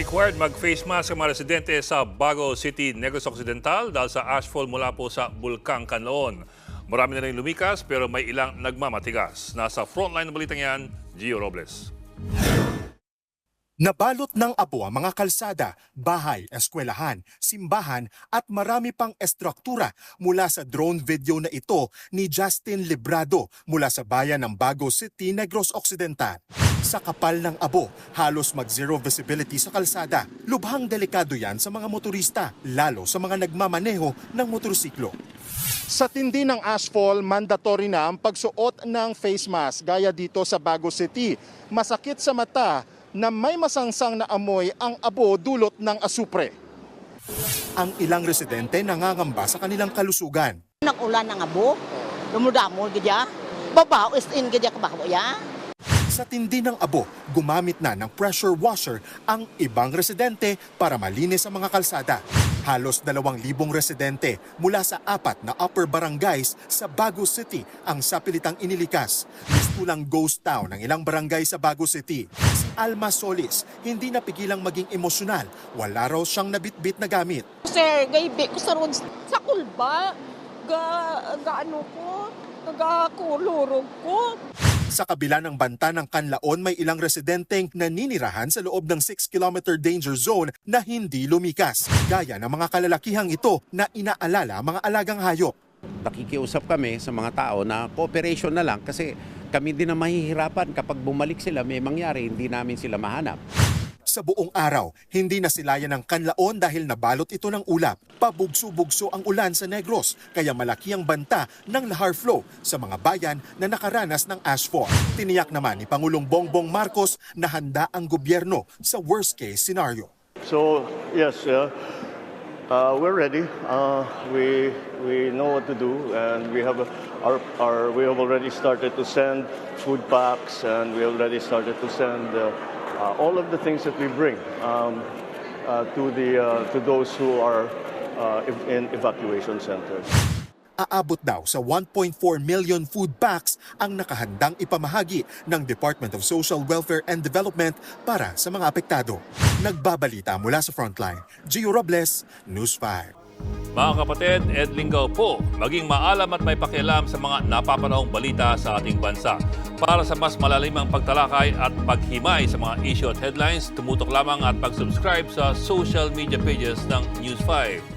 Required mag-face mask ang mga residente sa Bago City, Negros Occidental dahil sa ashfall mula po sa Bulkang Kanlaon. Marami na rin lumikas pero may ilang nagmamatigas. Nasa frontline ng balitang yan, Gio Robles. Nabalot ng abo ang mga kalsada, bahay, eskwelahan, simbahan at marami pang estruktura mula sa drone video na ito ni Justin Librado mula sa bayan ng Bago City, Negros Occidental. Sa kapal ng abo, halos mag-zero visibility sa kalsada. Lubhang delikado yan sa mga motorista, lalo sa mga nagmamaneho ng motorsiklo. Sa tindi ng ashfall, mandatory na ang pagsuot ng face mask gaya dito sa Bago City. Masakit sa mata na may masangsang na amoy ang abo dulot ng asupre. Ang ilang residente nangangamba sa kanilang kalusugan. Nag-ulan ng abo, dumudamol gadya, babaw is in gadya kabaho ya. Sa tindi ng abo, gumamit na ng pressure washer ang ibang residente para malinis ang mga kalsada. Halos 2,000 residente mula sa 4 na upper barangays sa Bago City ang sapilitang inilikas. Mistulang ghost town ang ilang barangay sa Bago City. Si Alma Solis, hindi napigilang maging emosyonal. Wala raw siyang nabitbit na gamit. Sir, gaybi ko sa road sa kulba, gaano ko, nagakulurog ko. Sa kabila ng banta ng Kanlaon, may ilang residenteng naninirahan sa loob ng 6-kilometer danger zone na hindi lumikas. Gaya ng mga kalalakihang ito na inaalala mga alagang hayop. Nakikiusap kami sa mga tao na cooperation na lang kasi kami din na mahihirapan kapag bumalik sila may mangyari, hindi namin sila mahanap. Sa buong araw, hindi na silayan ng Kanlaon dahil nabalot ito ng ulap. Pabugso-bugso ang ulan sa Negros, kaya malaki ang banta ng lahar flow sa mga bayan na nakaranas ng ashfall. Tiniyak naman ni Pangulong Bongbong Marcos na handa ang gobyerno sa worst-case scenario. So, yes, we're ready. We know what to do, and we have we have already started to send food packs, and we already started to send all of the things that we bring to those who are in evacuation centers. Aabot daw sa 1.4 million food packs ang nakahandang ipamahagi ng Department of Social Welfare and Development para sa mga apektado. Nagbabalita mula sa Frontline, Gio Robles, News 5. Mga kapatid, Ed Lingaw po, maging maalam at may pakialam sa mga napapanahong balita sa ating bansa. Para sa mas malalimang pagtalakay at paghimay sa mga issue at headlines, tumutok lamang at pag-subscribe sa social media pages ng News 5.